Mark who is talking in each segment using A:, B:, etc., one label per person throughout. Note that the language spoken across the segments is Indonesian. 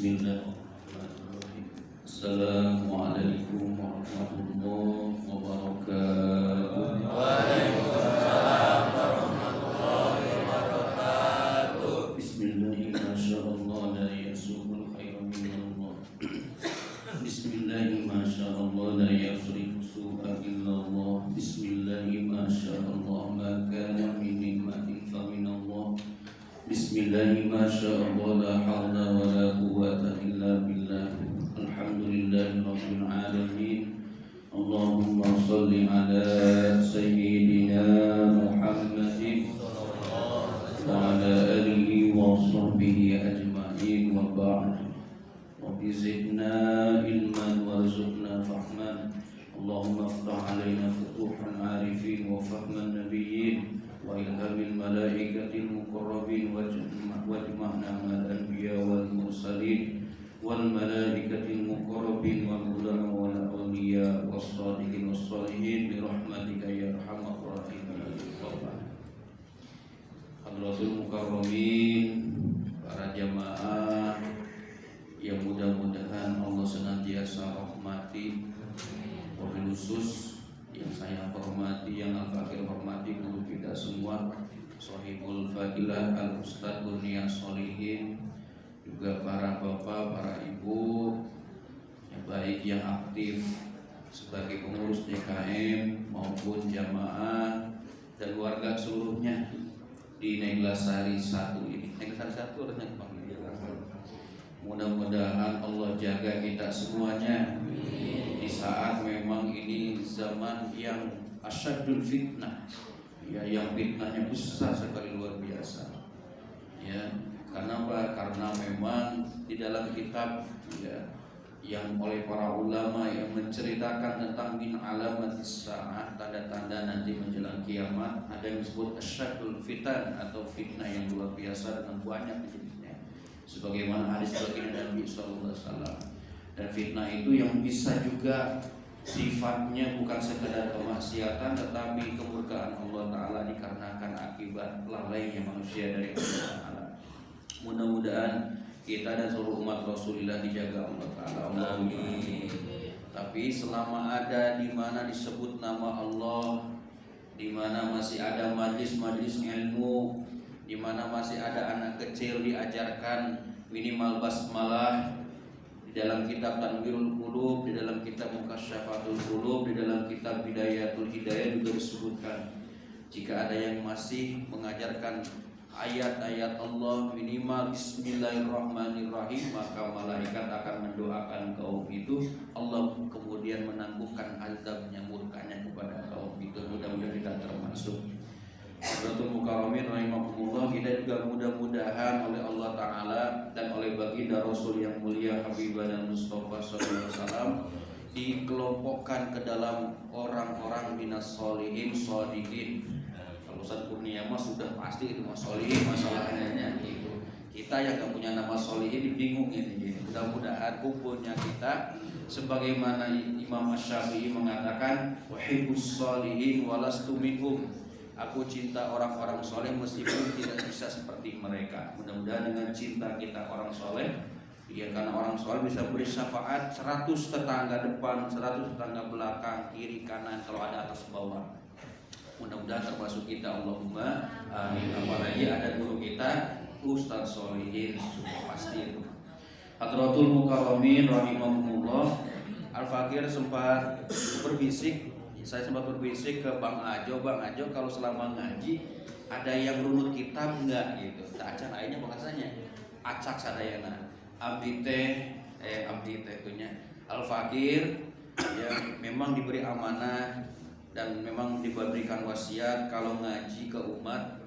A: Bismillahirrahmanirrahim. Assalamualaikum warahmatullahi wabarakatuh.
B: Waalaikumsalam warahmatullahi wabarakatuh.
A: Bismillahirrahmanirrahim. La yasukul khairan minallah. Bismillahirrahmanirrahim. La yasrifu su'a illallah. Bismillahirrahmanirrahim. Ma kana min ni'matin fa minallah. Bismillahirrahmanirrahim. La hawla wa la quwwata illa billah. Alhamdulillahi rabbil alamin. Allahumma shalli ala sayyidina Muhammadin wa ala alihi wa sahbihi ajma'in wa ba'd. Rabbi zidna ilman warzuqna fahman. Allahumma iftah alaina futuhal arifin wa fahman nabiyyin wa ilhamil malaikatil muqarrabin wa jama'na ma'al anbiya wal mursalin wal malaikatil muqarrabin wal ulama wal awliya was sadiqin was salihin bi rahmatika ya arhamar rahimin. Hadratul mukarramin, para jamaah yang mudah-mudahan Allah senantiasa rahmati, wabil khusus yang saya hormati, yang Al-Fakir hormati, guru kita semua, Sohibul Fadilah Al-Ustadz Kurnia Solihin, juga para bapak, para ibu, yang baik yang aktif sebagai pengurus DKM maupun jamaah dan warga seluruhnya di Neglasari 1 ini. Neglasari 1 harusnya dipanggil. Mudah-mudahan Allah jaga kita semuanya di saat memang ini zaman yang asyadul fitnah, ya, yang fitnahnya besar sekali, luar biasa, ya. Karena apa? Karena memang di dalam kitab, ya, yang oleh para ulama yang menceritakan tentang min alamatis sa'ah, tanda-tanda nanti menjelang kiamat, ada yang disebut asyadul fitan atau fitnah yang luar biasa dengan banyak jenisnya, sebagaimana hadis baginda Nabi sallallahu alaihi wasallam. Dan fitnah itu yang bisa juga sifatnya bukan sekadar kemaksiatan, tetapi kemurkaan Allah Ta'ala dikarenakan akibat lalainya manusia dari Allah Ta'ala. Mudah-mudahan kita dan seluruh umat Rasulullah dijaga Allah Ta'ala. Amin. Tapi selama ada di mana disebut nama Allah, di mana masih ada majlis-majlis ilmu, di mana masih ada anak kecil diajarkan minimal basmalah, di dalam kitab Tanwirul Qulub, di dalam kitab Mukasyafatul Qulub, di dalam kitab Bidayatul Hidayah juga disebutkan, jika ada yang masih mengajarkan ayat-ayat Allah minimal Bismillahirrahmanirrahim, maka malaikat akan mendoakan kaum itu, Allah kemudian menangguhkan azabnya, murkanya kepada kaum itu. Mudah-mudahan kita termasuk. Hadratul mukarramin rahimakumullah, kita juga mudah-mudahan oleh Allah Ta'ala dan oleh baginda Rasul yang mulia Habibana Mustafa sallallahu alaihi wasallam dikelompokkan ke dalam orang-orang minas solihin shodiqin. Kalau Ustaz Kurnia mah sudah pasti itu mas solihin, masalahnya itu. Kita yang gak punya nama solihin bingung ini. Mudah-mudahan kumpulnya kita sebagaimana Imam Asy-Syafi'i mengatakan wahibbus solihin walastu minhum. Aku cinta orang-orang soleh meskipun tidak bisa seperti mereka. Mudah-mudahan dengan cinta kita orang soleh, ya, karena orang soleh bisa beri syafaat 100 tetangga depan, 100 tetangga belakang, kiri kanan, kalau ada atas bawah. Mudah-mudahan termasuk kita, Allahumma amin. Apalagi ada guru kita Ustaz Solihin, pasti itu. Hadratul mukarramin rahimakumullah, Al-Fakir sempat berbisik. Saya sempat berbisik ke Bang Ajo, kalau selama ngaji ada yang runut kitab enggak gitu. Tak acak lainnya bahasanya. Acak sadayana. Abdi teh punya Al-Fakir yang memang diberi amanah dan memang diberikan wasiat kalau ngaji ke umat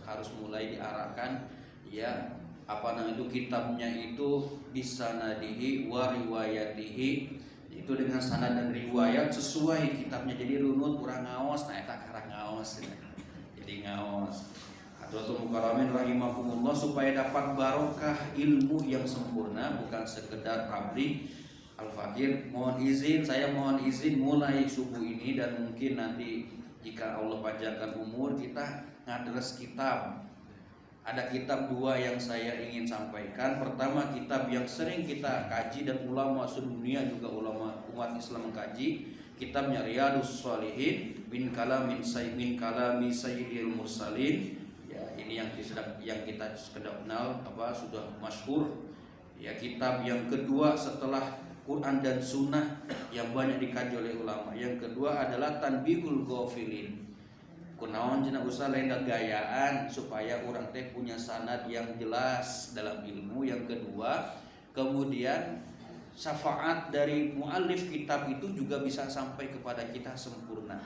A: harus mulai diarahkan, ya, apa namanya itu, kitabnya itu bisa nadihi wa riwayatihi, itu dengan sanad dan riwayat sesuai kitabnya. Jadi runut kurang ngaos, nah eta karang ngaos ya. Jadi ngaos. Hadratul mukarramin rahimakumullah, supaya dapat barokah ilmu yang sempurna, bukan sekedar tabligh. Al-Fakir saya mohon izin mulai subuh ini dan mungkin nanti jika Allah panjangkan umur kita ngadres kitab Ada kitab dua yang saya ingin sampaikan. Pertama, kitab yang sering kita kaji dan ulama sedunia juga ulama umat Islam mengkaji, kitabnya Riyadhus Shalihin min kalami Sayyidil Mursalin. Ya, ini yang kita sudah kenal, sudah masyhur. Ya, kitab yang kedua setelah Quran dan Sunnah yang banyak dikaji oleh ulama. Yang kedua adalah Tanbihul Ghafilin. Kunaon cenah usah lain gayaan supaya orang teh punya sanad yang jelas dalam ilmu. Yang kedua, kemudian syafaat dari muallif kitab itu juga bisa sampai kepada kita sempurna.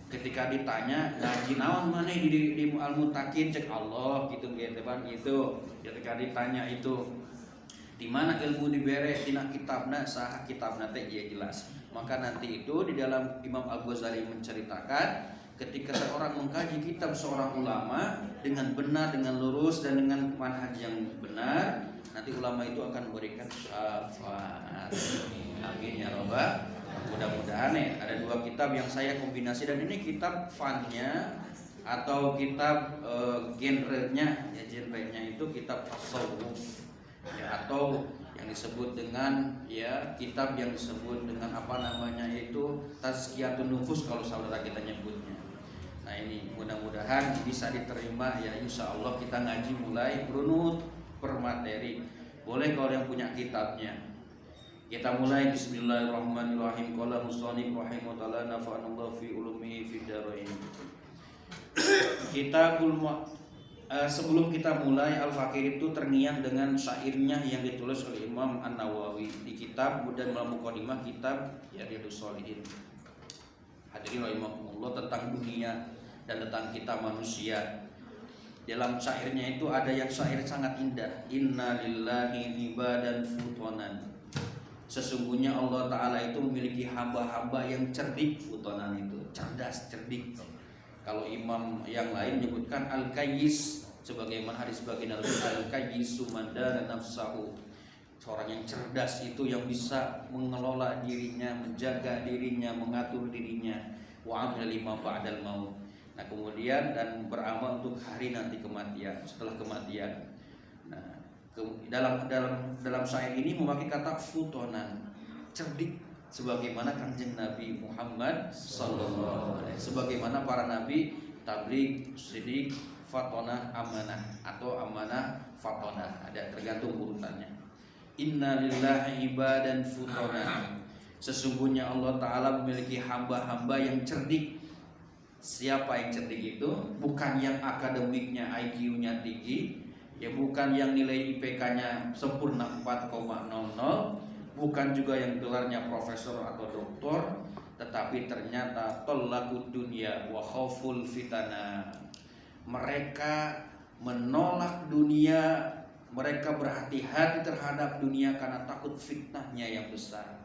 A: Ketika ditanya ngaji naon maneh di Al-Mutakin, cek Allah gitu kan gitu. Ketika ditanya itu di mana ilmu dibere tina kitabna saha kitabna teh ieu jelas. Maka nanti itu di dalam Imam Al-Ghazali menceritakan ketika seorang mengkaji kitab seorang ulama dengan benar, dengan lurus dan dengan manhaj yang benar, nanti ulama itu akan memberikan syafaat. Amin ya rabbal. Mudah-mudahan ada dua kitab yang saya kombinasi, dan ini kitab fannya atau kitab genrenya, ya genrenya itu kitab tasawuf, ya, atau yang disebut dengan kitab yang disebut dengan itu tazkiyatun nufus kalau saudara kita nyebutnya. Nah, ini mudah-mudahan bisa diterima ya, insya Allah. Kita ngaji mulai berunut per materi. Boleh kalau yang punya kitabnya. Kita mulai bismillahirrahmanirrahim. Qala musannif rahimahullah nafa'anallahu fi ulumihi fid dharain. Sebelum kita mulai, Al-Fakir itu terngiang dengan syairnya yang ditulis oleh Imam An-Nawawi di kitab dan dalam mukadimah kitab Riyadhus Shalihin. Hadirin rahimakumullah, tentang dunia dan tentang kita manusia. Dalam syairnya itu ada yang syair sangat indah. Inna lillahi ibadan futonan. Sesungguhnya Allah Ta'ala itu memiliki hamba-hamba yang cerdik. Futonan itu cerdas, cerdik. Kalau imam yang lain menyebutkan Al-Kayyis, sebagaimana hadis baginda Al-Kayyisu mandana nafsahu. Seorang yang cerdas itu yang bisa mengelola dirinya, menjaga dirinya, mengatur dirinya. Wa amila lima ba'dal maut. Nah, kemudian dan beramal untuk hari nanti kematian, setelah kematian. Nah, dalam syair ini memakai kata futonan, cerdik, sebagaimana Kanjeng Nabi Muhammad sallallahu alaihi wasallam, sebagaimana para nabi, tabligh, siddiq, fatonah, amanah, atau amanah, fatonah, ada tergantung urutannya. Inna lillahi ibadan futonah. Sesungguhnya Allah Ta'ala memiliki hamba-hamba yang cerdik. Siapa yang cerdik itu? Bukan yang akademiknya IQ-nya tinggi, ya bukan yang nilai IPK-nya sempurna 4,00, bukan juga yang gelarnya profesor atau doktor, tetapi ternyata tolakud dunia wa khauful fitana. Mereka menolak dunia, mereka berhati-hati terhadap dunia karena takut fitnahnya yang besar.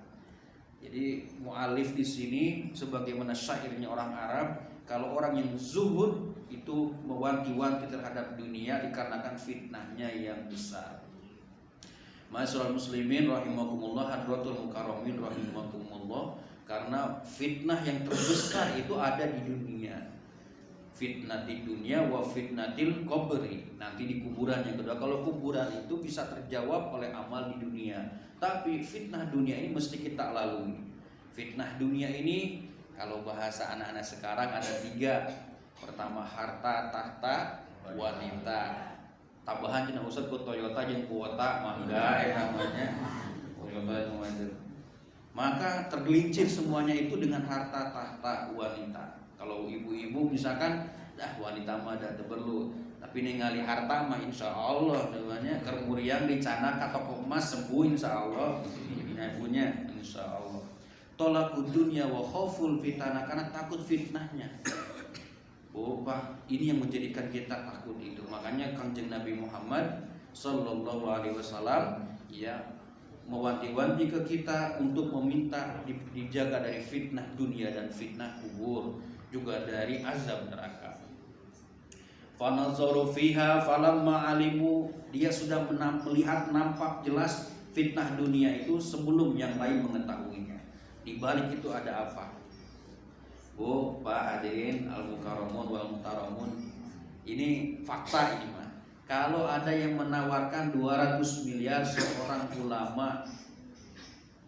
A: Jadi mu'alif di sini sebagaimana syairnya orang Arab, kalau orang yang zuhud itu mewanti-wanti terhadap dunia dikarenakan fitnahnya yang besar. Ma'asyiral muslimin rahimakumullah, hadratul mukarramin rahimakumullah, karena fitnah yang terbesar itu ada di dunia. Fitnah di dunia wa fitnatil qabri, nanti di kuburan yang kedua. Kalau kuburan itu bisa terjawab oleh amal di dunia, tapi fitnah dunia ini mesti kita lalui. Fitnah dunia ini kalau bahasa anak-anak sekarang ada 3. Pertama, harta, tahta, wanita. Tambahan cenah usah ku Toyota jeung kuota mangga namanya. Toyota namanya. Maka tergelincir semuanya itu dengan harta, tahta, wanita. Kalau ibu-ibu misalkan wanita mah ada perlu, tapi ningali harta mah insya Allah namanya kermuriang dicana ka toko emas sembuh insya Allah. Ibunya insya Allah. Tolakud dunya wa khauful fitnah, karena takut fitnahnya. Pak, ini yang menjadikan kita takut itu. Makanya Kanjeng Nabi Muhammad sallallahu alaihi wasallam mewanti-wanti ke kita untuk meminta dijaga dari fitnah dunia dan fitnah kubur, juga dari azab neraka. Fanazaru fiha falamma alimu, dia sudah melihat nampak jelas fitnah dunia itu sebelum yang lain mengetahuinya. Di balik itu ada apa? Pak hadirin al-mukarramun wal muhtaramun, ini fakta ini mah. Kalau ada yang menawarkan 200 miliar seorang ulama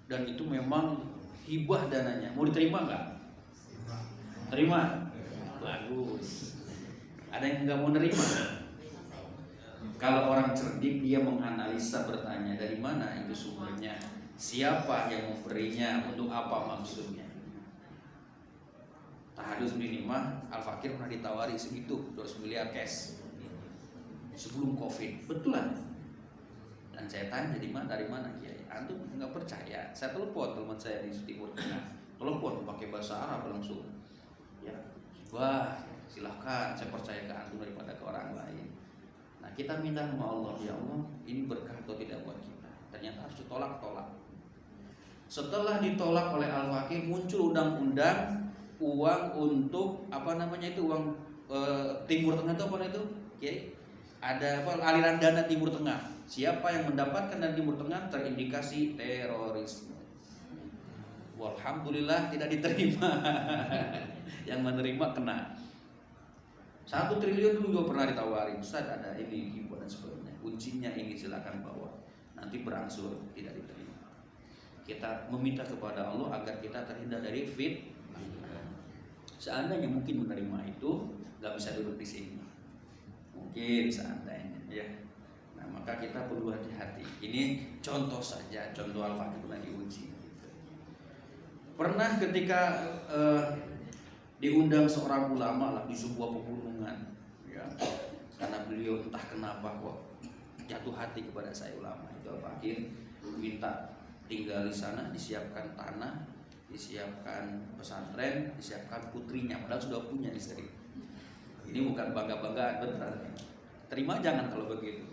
A: dan itu memang hibah dananya, mau diterima nggak? Terima? Bagus. Ada yang nggak mau nerima? Kalau orang cerdik dia menganalisa, bertanya dari mana itu sumbernya, siapa yang memberinya, untuk apa maksudnya. Tahadus bin Nimah Al-Fakir pernah ditawari segitu 200 miliar cash sebelum Covid, betulan. Dan saya tanya dari mana Kiai? Antum nggak percaya? Saya telepon teman saya di Timur Tengah, telepon pakai bahasa Arab langsung. Ya, wah silahkan, saya percaya ke antum daripada ke orang lain. Nah kita minta sama Allah, ya Allah ini berkah atau tidak buat kita. Ternyata harus ditolak-tolak. Setelah ditolak oleh Al-Fakir, muncul undang-undang uang untuk apa namanya itu, uang Timur Tengah itu apa itu? Kiai? Ada apa, aliran dana Timur Tengah. Siapa yang mendapatkan dari Timur Tengah terindikasi terorisme. Walhamdulillah tidak diterima. Yang menerima kena. 1 triliun dulu juga pernah ditawari, Ustaz ada ini hiburan dan sebagainya. Kuncinya ini silakan bawa. Nanti berangsur tidak diterima. Kita meminta kepada Allah agar kita terhindar dari fitnah. Seandainya mungkin menerima itu, nggak bisa duduk di sini. Mungkin seandainya, ya. Nah maka kita perlu hati-hati. Ini contoh saja, contoh Al-Fakir pernah diuji. Gitu. Pernah ketika diundang seorang ulama lah di sebuah pegunungan, ya, karena beliau entah kenapa kok jatuh hati kepada saya ulama itu. Al-Fakir minta tinggal di sana, disiapkan tanah, disiapkan pesantren, disiapkan putrinya, padahal sudah punya istri. Ini bukan bangga-banggaan, beneran. Terima jangan kalau begitu.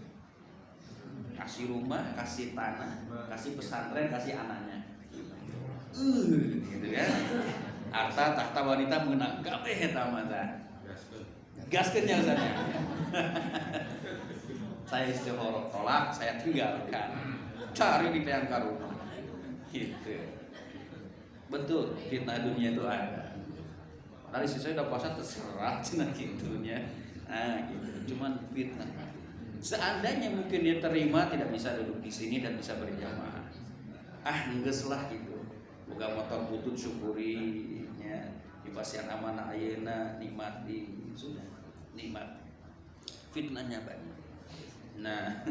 A: Kasih rumah, kasih tanah, kasih pesantren, kasih anaknya. Gitu ya. Harta tahta wanita mengenang kabeh eta mata. Gaskeun nya Ustaz. Saya istihoroh tolak, saya tinggalkan. Cari di tiang ka rumah. Gitu. Betul, fitnah dunia itu ada. Padahal istri saya udah puasa terserah cenah gitunya. Nah, gitu. Cuman fitnah. Seandainya mungkin dia terima, tidak bisa duduk di sini dan bisa berjamaah. Geus lah gitu. Boga motor butut syukurinya, di pasien amanah ayeuna nikmati, sudah nikmat. Fitnahnya banyak. Nah,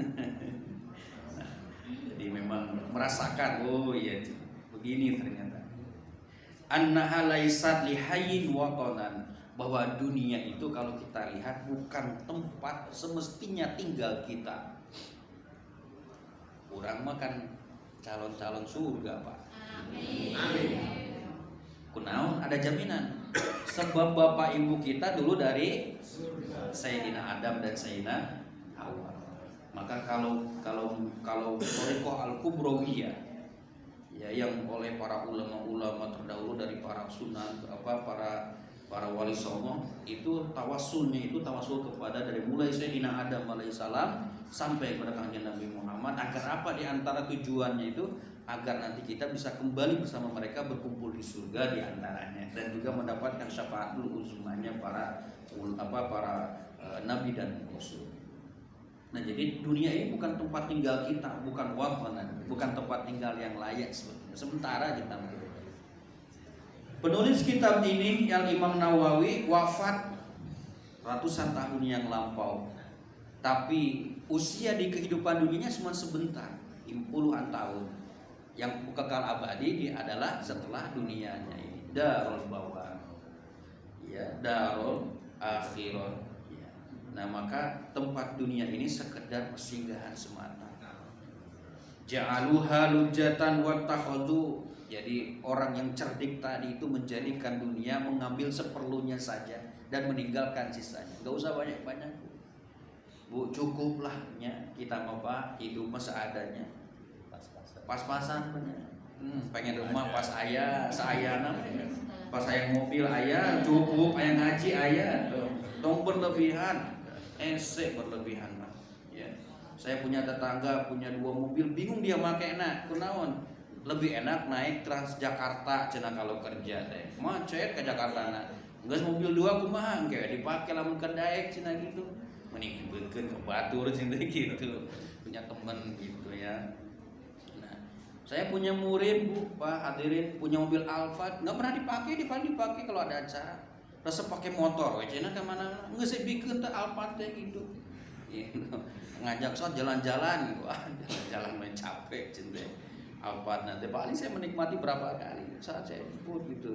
A: jadi memang merasakan, oh iya begini ternyata. Annaha laisat lihayyin watanan, bahwa dunia itu kalau kita lihat bukan tempat semestinya tinggal kita. Orang makan calon-calon surga, Pak. Amin. Kunaon ada jaminan. Sebab bapak ibu kita dulu dari Sayyidina Adam dan Sayyidina Hawa. Maka kalau Thariqah Al-Kubrawiyah, ya, yang oleh para ulama-ulama terdahulu dari para sunan, para wali songo, itu tawassulnya itu tawasul kepada dari mulai Sayyidina Adam alaihissalam sampai kepada Kanjeng Nabi Muhammad. Agar apa? Di antara tujuannya itu agar nanti kita bisa kembali bersama mereka berkumpul di surga di antaranya, dan juga mendapatkan syafaatul uzmanya para nabi dan rasul. Nah, jadi dunia ini bukan tempat tinggal kita, bukan watanan, bukan tempat tinggal yang layak sementara kita. Penulis kitab ini yang Imam Nawawi wafat ratusan tahun yang lampau, tapi usia di kehidupan dunianya cuma sebentar, puluhan tahun. Yang kekal abadi dia adalah setelah dunianya ini, darul bawar, ya, darul akhirah. Ya. Nah maka tempat dunia ini sekedar persinggahan semata. Ja'aluha lujatan wa takhadhu. Jadi orang yang cerdik tadi itu menjadikan dunia, mengambil seperlunya saja dan meninggalkan sisanya. Gak usah banyak-banyak, Bu, cukuplah ya, kita apa hidup seadanya. Pas-pasan bener. Pengen rumah pas ayah, seayana, pas ayah mobil ayah, cukup ayah ngaji ayah, tong berlebihan, berlebihan lah. Ya. Saya punya tetangga punya 2 mobil, bingung dia make kunaon. Lebih enak naik Transjakarta cenah kalau kerja teh. Macet ke Jakarta na. Geus mobil 2 kumaha engke dipake lamun ke daek cenah gitu. mending beukeun ke batur cinta gitu. Punya teman gitu ya. Nah, saya punya murid Bu, Pak, hadirin, punya mobil Alphard, nggak pernah dipakai kalau ada acara. Rasa pakai motor, cenah ke mana-mana, nggak saya bikin teh Alphard teh gitu. Gitu. Ngajak soal jalan-jalan, wah jalan-jalan main capek cinta. Alphard nanti paling saya menikmati berapa kali saat saya jemput gitu.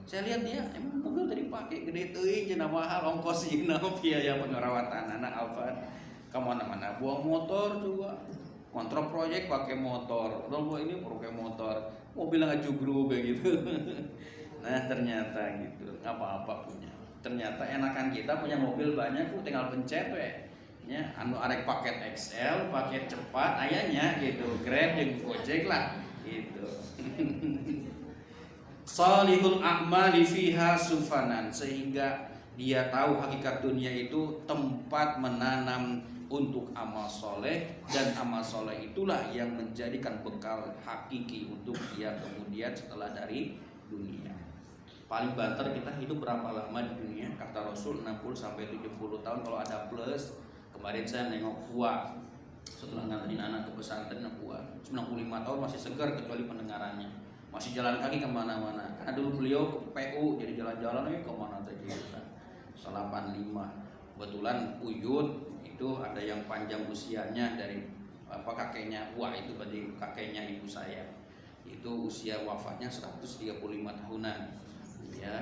A: Saya lihat dia emang mobil tadi pakai gede teuing cenah mahal ongkosnya biaya pengerawatan anak Alphard. Kemana-mana buang motor juga, kontrol proyek pakai motor, udah ini pakai motor, mobil nggak jugrug kayak gitu. Nah ternyata gitu, nggak apa-apa punya. Ternyata enakan kita punya mobil banyak, tinggal pencet ya, anu arek paket XL, paket cepat, ayahnya gitu, Grab dan Gojek lah, gitu. Salihul a'mali fiha sufanan, sehingga dia tahu hakikat dunia itu tempat menanam untuk amal soleh, dan amal soleh itulah yang menjadikan bekal hakiki untuk dia kemudian setelah dari dunia. Paling banter kita hidup berapa lama di dunia? Kata Rasul 60-70 tahun kalau ada plus. Kemarin saya nengok Hua setelah nganterin anak ke pesantren, Hua 95 tahun masih segar kecuali pendengarannya, masih jalan kaki kemana-mana. Karena dulu beliau ke PU jadi jalan-jalan kemana saja kita. 85. Kebetulan Uyut itu ada yang panjang usianya dari kakeknya, wah itu berarti kakeknya ibu saya, itu usia wafatnya 135 tahunan ya,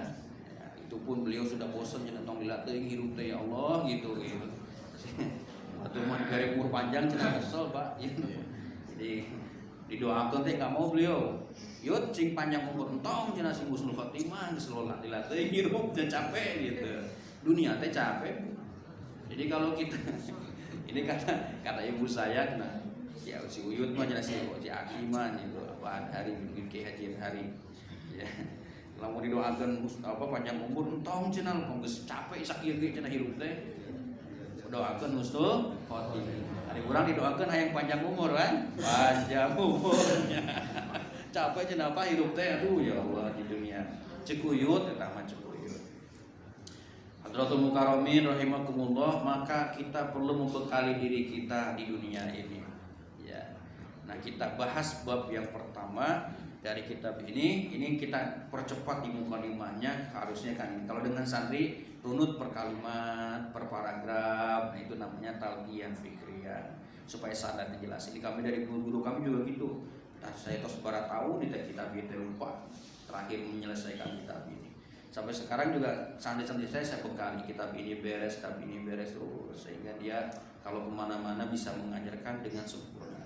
A: itu pun beliau sudah bosan jadi tong dilatih hirup teh ya Allah gitu waktu mau digari umur panjang cenah kesel Pak gitu. Jadi didoakan teh nggak mau beliau yut cing panjang umur entong cenah si husnul khotimah geus lola dilatih hirup teh capek gitu, dunia teh capek. Jadi kalau kita ini kata ibu saya, nah ya si Uyut mah jelas si Aki mah gitu, apa hari mungkin Ki Haji hari, ya kalau mau didoakan apa panjang umur, entong cenah geus capek sakieu ge cenah hirup teh, doakan husnul khotimah. Hari urang didoakan hayang panjang umur kan, panjang umurnya, capek cenah apa hirup teh, aduh ya Allah di dunia, cek Uyut eta mah cek. Hadratul Mukarramin rahimakumullah, maka kita perlu membekali diri kita di dunia ini ya. Nah kita bahas bab yang pertama dari kitab ini kita percepat di mukadimahnya, harusnya kan kalau dengan santri runut per kalimat, per paragraf, nah itu namanya talqiyah fikriyah supaya sadar dijelasin. Kami dari guru-guru kami juga gitu. Nah, saya terus baru tahu di kitab itu lupa terakhir menyelesaikan kitab ini. Sampai sekarang juga santri-santri saya bekali kitab ini beres terus, sehingga dia kalau kemana-mana bisa mengajarkan dengan sempurna.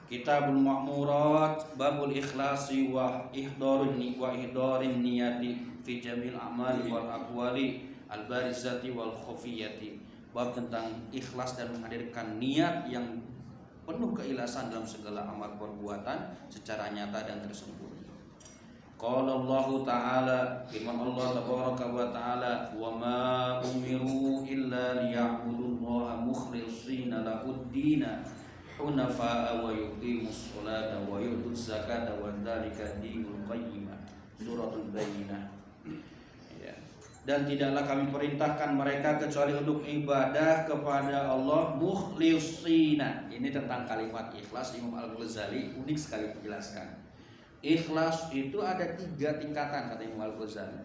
A: Kitabul Ma'murat, babul ikhlasi wa ihdarin niyati fi jamil a'mali wal aqwali al barizati wal khafiyati. Bab tentang ikhlas dan menghadirkan niat yang penuh keikhlasan dalam segala amal perbuatan secara nyata dan tersembunyi. Qala Allah Ta'ala, firman Allah Tabaraka wa Ta'ala, wa ma umiru illa liya'budullaha mukhlishina lahud-dina hunafa'a wa yuqimus sholata wa yu'tuz zakata wa dzalika dinul qayyimah. Suratul Bayyinah. Ya. Dan tidaklah kami perintahkan mereka kecuali untuk ibadah kepada Allah mukhlishina. Ini tentang kalimat ikhlas. Imam Al-Ghazali unik sekali menjelaskan. Ikhlas itu ada 3 tingkatan kata Imam Al-Ghazali.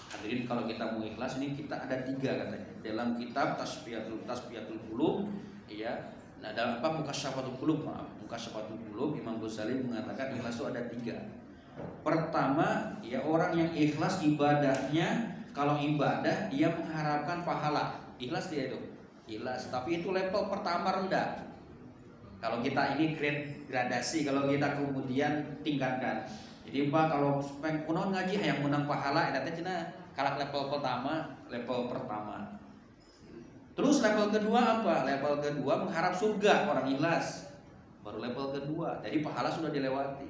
A: Hadirin kalau kita mau ikhlas ini kita ada 3 katanya. Dalam kitab Tasbihatul Qulub ya. Nah, dalam apa Mukasyafatul Qulub, Mukasyafatul Qulub Imam Ghazali mengatakan ikhlas itu ada 3. Pertama, ya orang yang ikhlas ibadahnya, kalau ibadah dia mengharapkan pahala. Ikhlas dia itu. Ikhlas, tapi itu level pertama rendah. Kalau kita ini gradasi, kalau kita kemudian tingkatkan. Jadi Pak kalau pengen kunaon ngaji hayang menang pahala, eta teh cenah kalak level pertama. Terus level kedua apa? Level kedua mengharap surga, orang ikhlas. Baru level kedua. Jadi pahala sudah dilewati.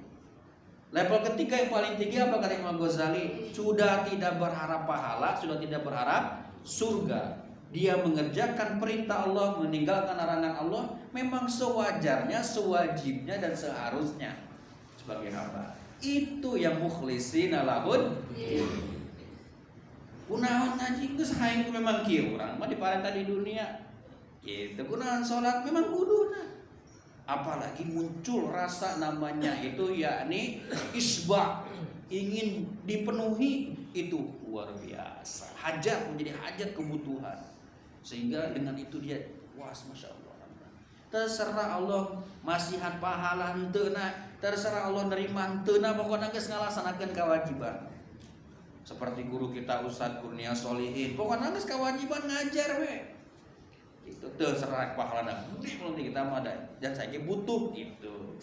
A: Level ketiga yang paling tinggi apa kata Imam Ghazali? Sudah tidak berharap pahala, sudah tidak berharap surga. Dia mengerjakan perintah Allah, meninggalkan larangan Allah, memang sewajarnya, sewajibnya dan seharusnya sebagai hamba. Itu yang mukhlishina lahud. Kunaon ngaji geus hayang memang kieu urang mah diparenta di dunia. Gitu. Kunaon salat memang kuduna. Apalagi muncul rasa namanya itu yakni isba, ingin dipenuhi, itu luar biasa. Hajat menjadi hajat kebutuhan. Sehingga dengan itu dia puas, masya Allah. Terserah Allah masihan pahala henteu-na, terserah Allah nerima henteu-na, pokokna geus ngalaksanakeun kewajiban. Seperti guru kita Ustadz Kurnia Solihin, pokoknya geus kewajiban ngajar we. Itu terserah pahalana gede nanti kita mah dan saya butuh itu.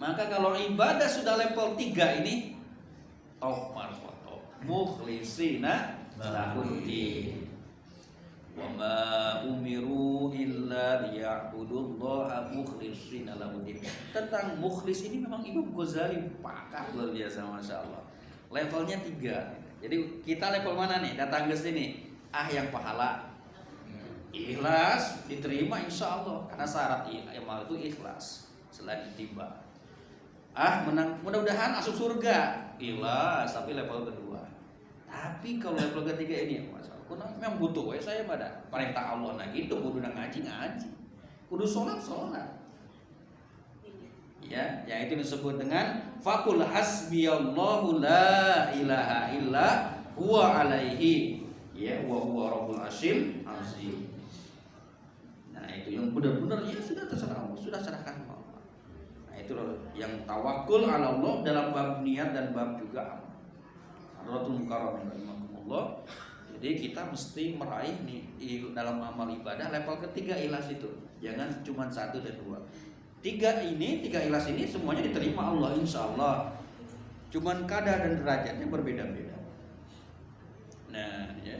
A: Maka kalau ibadah sudah level 3 ini top marfoto mukhlisina lahuddin. Wa ma umiru illa liya'budullaha mukhlisina lahuddin. Tentang mukhlis ini memang Imam Ghazali pakar luar biasa, masya Allah. Levelnya 3. Jadi kita level mana nih? Datang ke sini. Yang pahala ikhlas diterima insya Allah. Karena syarat amal itu ikhlas. Selain tiba. Mudah-mudahan masuk surga. Ikhlas tapi level kedua. Tapi kalau level ketiga ini masalah. Memang butuh saya pada perintah Allah. Nah gitu kudu ngaji. Kudu sholat. Ya, yang itu disebut dengan faqul hasbiyallahu la ilaha illa huwa alaihi ya wa huwa rabbul arsyil azim. Nah, itu yang benar-benar ya sudah terserah Allah, sudah serahkan Allah. Nah, itu yang tawakul ala Allah dalam bab niat dan bab juga amal. Hadratul mukarramin rahimakumullah. Jadi kita mesti meraih nih dalam amal ibadah level ketiga ikhlas itu. Jangan cuma 1 dan 2. 3 ikhlas ini semuanya diterima Allah insya Allah. Cuman kadar dan derajatnya berbeda-beda. Nah, ya.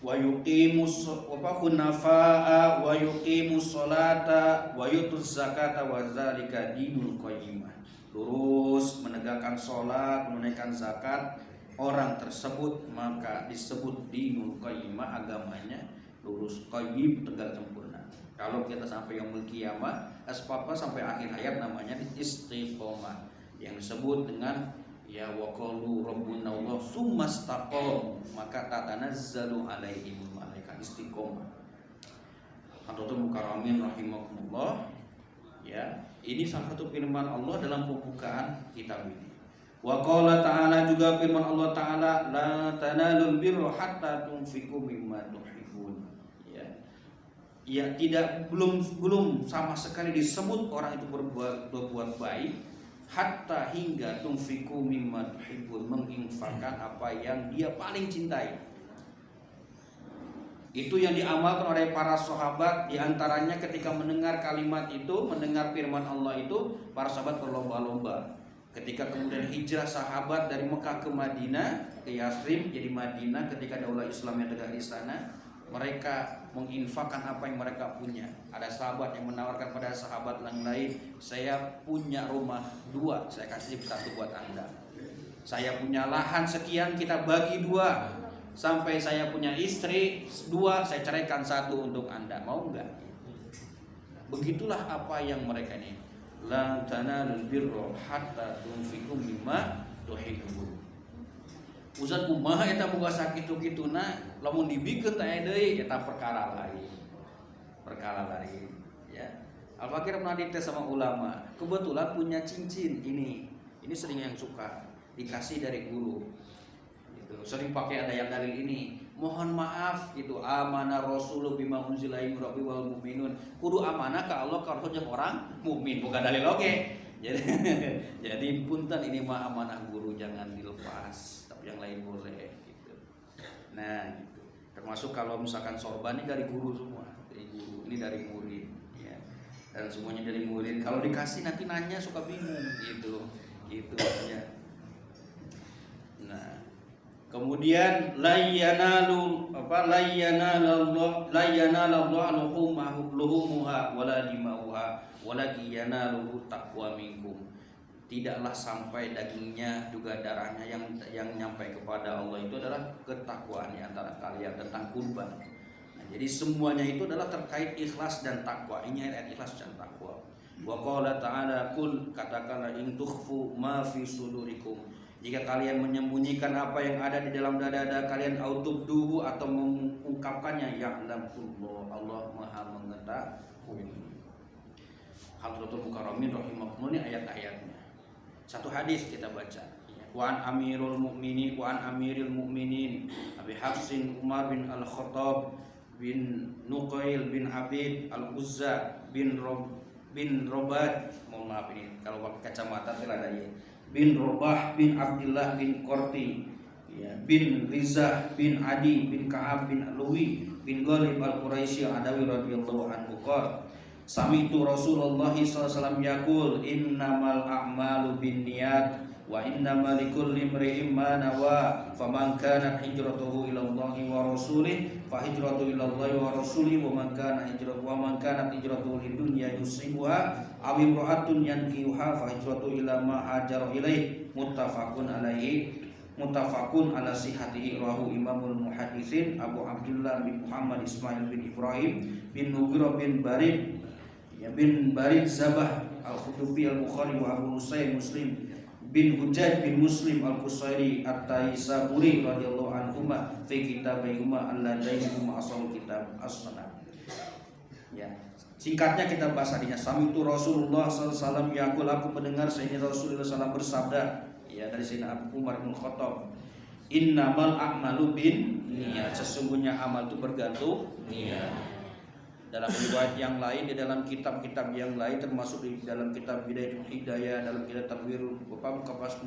A: Wa yuqimus hunafa'a wa yuqimus sholata wa yutuz zakata wa dzalika dinul qayyimah. Lurus menegakkan sholat, menunaikan zakat, orang tersebut maka disebut dinul qayyimah, agamanya lurus, qayyim tegak sempurna. Kalau kita sampai yaumul qiyamah, asbabnya sampai akhir hayat namanya istiqomah, yang disebut dengan ya waqalu rabbuna Allah summastaqom, maka tatanazzalu alaihimul malaikat, istiqomah. Hadratul mukarramin rahimakumullah. Ya, ini salah satu firman Allah dalam pembukaan kitab ini. Wa qala ta'ala, juga firman Allah Ta'ala, la tanalul birra hatta tunfiqu mimma tuhibbun. Ya, belum sama sekali disebut orang itu berbuat baik hatta hingga tunfiqu mimma tuhibbun, menginfakkan apa yang dia paling cintai. Itu yang diamalkan oleh para sahabat, diantaranya ketika mendengar kalimat itu, mendengar firman Allah itu, para sahabat berlomba-lomba. Ketika kemudian hijrah sahabat dari Mekah ke Madinah, ke Yathrib jadi Madinah, ketika daulah Islam yang tegak di sana, mereka menginfakkan apa yang mereka punya. Ada sahabat yang menawarkan pada sahabat yang lain, saya punya rumah 2, saya kasih 1 buat Anda. Saya punya lahan sekian, kita bagi 2. Sampai saya punya istri 2, saya ceraikan 1 untuk Anda. Mau enggak? Begitulah apa yang mereka ini. La tanalul birra hatta tunfiqu mimma tuhibbun. Ustaz kumaha eta boga sakitu-kituna, lamun dibikeun teh deui eta perkara lain. Ya. Al-Fakir pernah dites sama ulama, kebetulan punya cincin ini sering yang suka dikasih dari guru. Gitu. Sering pakai ada yang dalil ini. Mohon maaf gitu, amanah Rasulullah bima unzila ilaihi rabbi wal mu'minun. Kudu amanah ka Allah ka Rasul orang mukmin, bukan dalil oke. Jadi punten ini mah amanah guru jangan dilepas, tapi yang lain boleh gitu. Nah, gitu. Termasuk kalau misalkan sorban ini dari guru semua, dari guru, ini dari murid ya. Dan semuanya dari murid. Kalau dikasih nanti nanya suka bingung gitu. Gitu ya. Nah, kemudian la yanalallahu luhumuha wala dimauha walakin yanaluhu taqwa minkum. Tidaklah sampai dagingnya juga darahnya yang nyampai kepada Allah itu adalah ketakwaan di antara kalian tentang kurban. Nah, jadi semuanya itu adalah terkait ikhlas dan takwa. Ini ayat ikhlas dan takwa. Wa qala ta'ala, kul, katakanlah, in tukhfu ma fi sudurikum,
C: Jika kalian menyembunyikan apa yang ada di dalam dada-dada kalian, autubduhu atau mengungkapkannya, ya'lamullah, Allah Maha mengetahui. Hadratul Mukarramin rahimahullah, ini ayat-ayatnya. Satu hadis kita baca. Wa an amirul mu'minin Abi Hafsin Umar bin Al-Khattab bin Nuqail bin Habib Al-Uzza bin Robad, mohon maaf ini kalau pakai kacamata tidak ada ya, bin Robah bin Abdullah bin Qorti, ya, bin Rizah bin Adi bin Ka'ab bin Alwi bin Ghalib Al-Quraisy Al-Adawi radhiyallahu anhu qala sami'tu Rasulullah sallallahu alaihi wasallam yaqul innamal a'malu binniyat wa innamal likulli imri'in ma nawa faman kanat hijratuhu ila Allahi wa rasulih fa hijratuhu ila Allahi wa rasulih wa man kanat hijratuhu lidunya yusibuha aw imra'atun yankihuha fa hijratuhu ila ma hajara ilaih muttafaqun ala sihhatihi rawahu Imamul Muhaddisin Abu Abdullah bin Muhammad Ismail bin Ibrahim bin Nughirah bin Barid bin Barid Zabah Al-Khutubi Al-Bukhari wa Abu Nusaym Muslim bin Hujaj bin Muslim Al-Qusairi At-Taisaburi radhiyallahu anhuma fi kitabaihuma alladaihuma asal kitab as-sunnah. Ya, singkatnya kita bahas hadinya. Sami'tu Rasulullah sallallahu alaihi wasallam yaqul, aku mendengar Sayyidina Rasulullah sallallahu bersabda, ya, dari Sayyidina Abu Umar bin Khattab, innamal a'malu bin niat, sesungguhnya amal itu bergantung niat. Dalam riwayat yang lain, di dalam kitab-kitab yang lain, termasuk di dalam kitab Bidayatul Hidayah, dalam kitab Tanwirul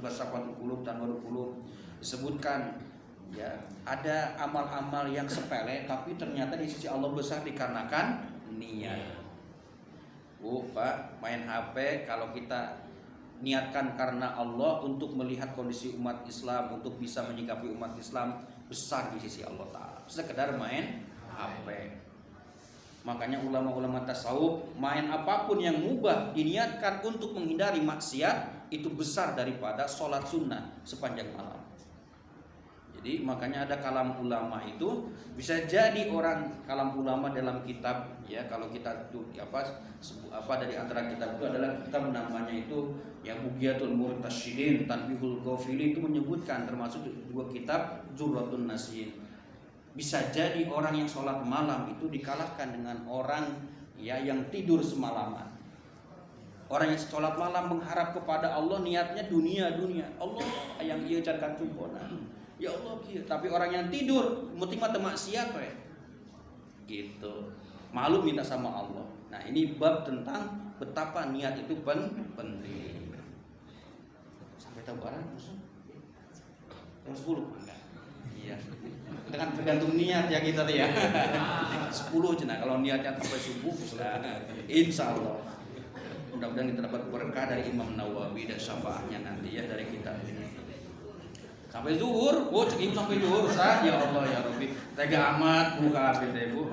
C: Safatul Qulub, Tanwirul Qulub, disebutkan, ya, ada amal-amal yang sepele tapi ternyata di sisi Allah besar dikarenakan niat. Pak, main HP kalau kita niatkan karena Allah untuk melihat kondisi umat Islam, untuk bisa menyikapi umat Islam, besar di sisi Allah Ta'ala. Sekedar main HP. Makanya ulama-ulama tasawuf, main apapun yang mubah diniatkan untuk menghindari maksiat, itu besar daripada sholat sunnah sepanjang malam. Jadi makanya ada kalam ulama itu, bisa jadi orang kalam ulama dalam kitab, ya, kalau kita apa dari antara kitab itu adalah kitab namanya itu yang Bughyatul Murtasyidin Tanbihul Ghafilin, itu menyebutkan, termasuk juga kitab Dzurratun Nasihin. Bisa jadi orang yang sholat malam itu dikalahkan dengan orang, ya, yang tidur semalaman. Orang yang sholat malam mengharap kepada Allah, niatnya dunia Allah yang ia carikan tumpunan, ya Allah kia. Tapi orang yang tidur mutimah maksiat gitu, malu minta sama Allah. Nah, ini bab tentang betapa niat itu penting. Sampai tahu barang jam 10 enggak? Iya. Dengan tergantung niat ya kita ya. 10 cina kalau niatnya sampai subuh, insya Allah. Mudah-mudahan kita dapat berkah dari Imam Nawawi dan syafaatnya nanti ya dari kitab ini. Sampai zuhur, cek ibu sampai zuhur, Ustaz. Ya Allah ya Rabbi, tega amat buka HP Bu.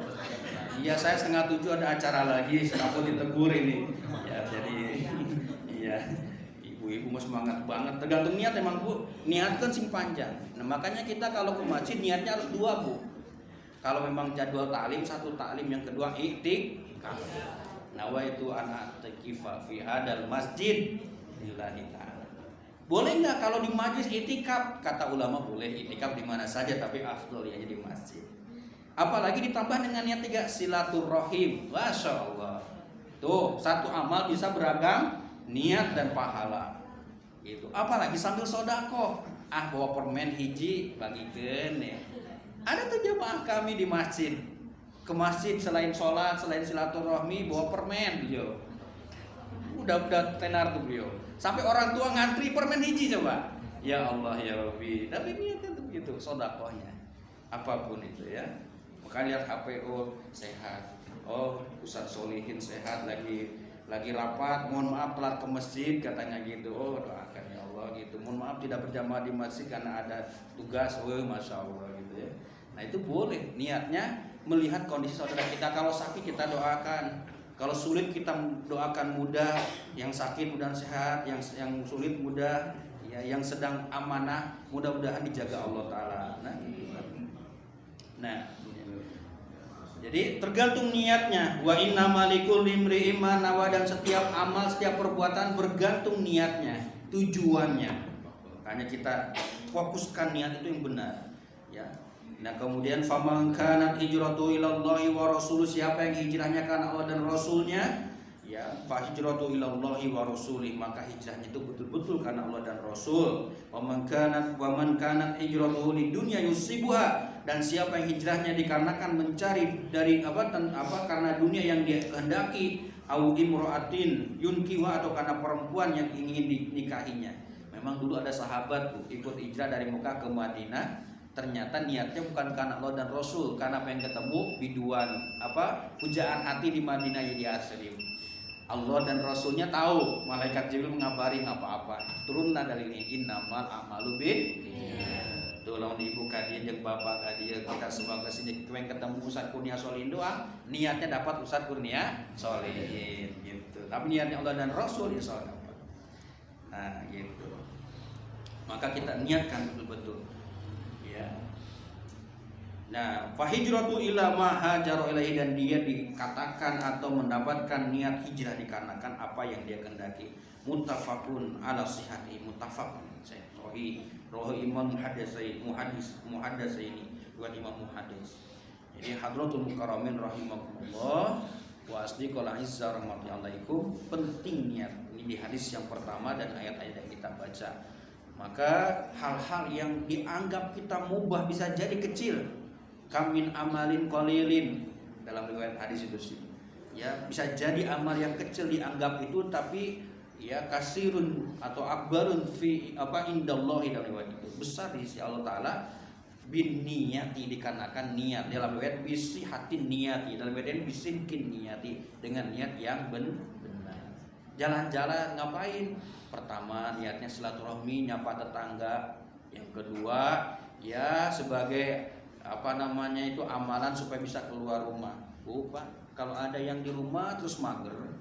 C: Iya, saya 6:30 ada acara lagi, aku ditegur ini. Ya, jadi iya. Ibu-ibu mau semangat banget, tergantung niat emang Bu, niat kan sing panjang. Nah makanya kita kalau ke masjid niatnya harus 2 Bu. Kalau memang jadwal taklim, 1 taklim, yang kedua iktikaf. Nawaitu ana taqifa fi hadal masjid lillahi ta'ala. Boleh nggak kalau di majlis iktikaf? Kata ulama boleh iktikaf di mana saja, tapi afdol ya di masjid. Apalagi ditambah dengan niat 3 silaturahim. Masya Allah. Tuh, satu amal bisa beragam niat dan pahala. Gitu. Apalagi sambil sodako, bawa permen hiji bagikeun ya. Ada tuh jamaah kami di masjid, ke masjid selain sholat, selain silaturahmi, bawa permen beliau. Udah tenar tuh beliau. Sampai orang tua ngantri permen hiji coba. Ya Allah ya Rabbi. Tapi niatnya tuh gitu, sodakohnya. Apapun itu ya. Maka lihat HPO sehat. Oh, Ustaz Solihin sehat, lagi rapat, mohon maaf telat ke masjid katanya gitu. Oh, doakan ya Allah gitu. Mohon maaf tidak berjamaah di masjid karena ada tugas. Oh, Masya Allah gitu ya. Nah, itu boleh niatnya melihat kondisi saudara kita. Kalau sakit kita doakan, kalau sulit kita doakan mudah, yang sakit mudah sehat, yang sulit mudah, ya, yang sedang amanah mudah-mudahan dijaga Allah Ta'ala. Nah, gitu kan. Nah, jadi tergantung niatnya. Wa innamal likulli imri'in ma nawa, dan setiap amal, setiap perbuatan bergantung niatnya, tujuannya. Makanya kita fokuskan niat itu yang benar, ya. Nah kemudian faman kanat hijratu ilallahi wa rasul, siapa yang hijrahnya karena Allah dan Rasulnya, ya, fa hijratu ilallahi wa rasulih, maka hijrahnya itu betul-betul karena Allah dan Rasul. Wa man kanat hijratuhu lidunya yusibuha, dan siapa yang hijrahnya dikarenakan mencari dari karena dunia yang dia kehendaki, au imra'atin yunkiwa, atau karena perempuan yang ingin dinikahinya. Memang dulu ada sahabat tuh ikut hijrah dari Mekah ke Madinah, ternyata niatnya bukan karena Allah dan Rasul, karena pengen ketemu biduan pujaan hati di Madinah ya asrim. Allah dan Rasulnya tahu, malaikat Jibril mengabari apa-apa. Turunlah dari ini, innamal a'malu tolong ibu kadieu jeung bapak kadieu, kita semua kesini pengen ketemu Ustaz Kurnia Solihin doang, niatnya dapat Ustaz Kurnia Solihin gitu. Tapi niatnya Allah dan Rasul insya Allah dapat. Nah gitu. Maka kita niatkan betul-betul. Ya. Nah, fahijratu ila ma hajara ilaihi, dan dia dikatakan atau mendapatkan niat hijrah dikarenakan apa yang dia kehendaki. Muttafaqun ala sihhati, muttafaqun sahih. Rawi Imam muhaddis ini buat Imam muhaddis. Jadi hadratul mukarramin rahimakumullah wa asdiqal izzah rahmatullahikum, penting niat. Ini di hadis yang pertama dan ayat-ayat yang kita baca. Maka hal-hal yang dianggap kita mubah bisa jadi kecil. Kamin amalin qalilin, dalam riwayat hadis itu sih. Ya, bisa jadi amal yang kecil dianggap itu, tapi ya kasirun atau akbarun fi indallahi, dalam riwayat itu besar di sisi Allah Taala, bin niyati, dikarenakan niat. Dalam riwayat bisi hatin niyati, dalam riwayat bisinkin niyati, dengan niat yang benar. Jalan-jalan ngapain? Pertama niatnya silaturahmi, nyapa tetangga. Yang kedua ya sebagai amalan supaya bisa keluar rumah. Pak, kalau ada yang di rumah terus mager,